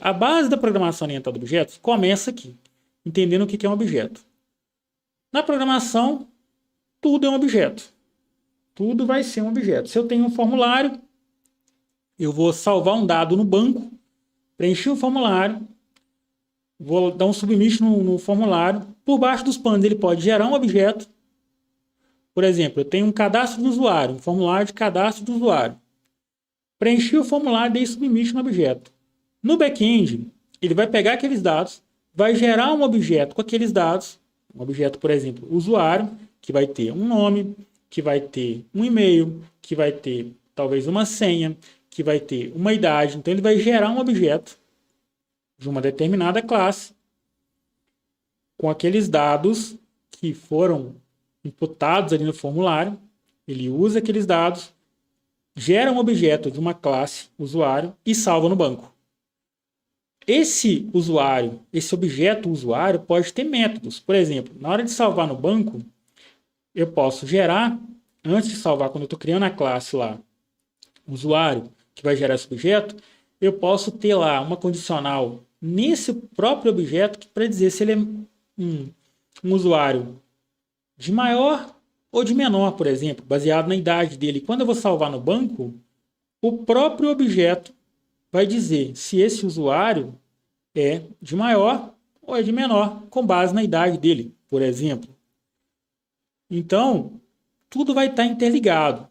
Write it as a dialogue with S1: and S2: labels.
S1: A base da programação orientada a objetos começa aqui, entendendo o que é um objeto. Na programação, tudo é um objeto. Tudo vai ser um objeto. Se eu tenho um formulário, eu vou salvar um dado no banco, preencher o formulário, vou dar um submit no formulário. Por baixo dos panos, ele pode gerar um objeto. Por exemplo, eu tenho um cadastro do usuário, um formulário de cadastro do usuário. Preenchi o formulário e dei submit no objeto. No back-end, ele vai pegar aqueles dados, vai gerar um objeto com aqueles dados, um objeto, por exemplo, usuário, que vai ter um nome, que vai ter um e-mail, que vai ter talvez uma senha, que vai ter uma idade. Então, ele vai gerar um objeto de uma determinada classe com aqueles dados que foram imputados ali no formulário. Ele usa aqueles dados, gera um objeto de uma classe usuário e salva no banco. Esse usuário, esse objeto usuário pode ter métodos. Por exemplo, na hora de salvar no banco, eu posso gerar, antes de salvar, quando eu estou criando a classe lá, usuário, que vai gerar esse objeto, eu posso ter lá uma condicional nesse próprio objeto para dizer se ele é um usuário de maior ou de menor, por exemplo, baseado na idade dele. Quando eu vou salvar no banco, o próprio objeto vai dizer se esse usuário é de maior ou é de menor, com base na idade dele, por exemplo. Então, tudo vai estar interligado.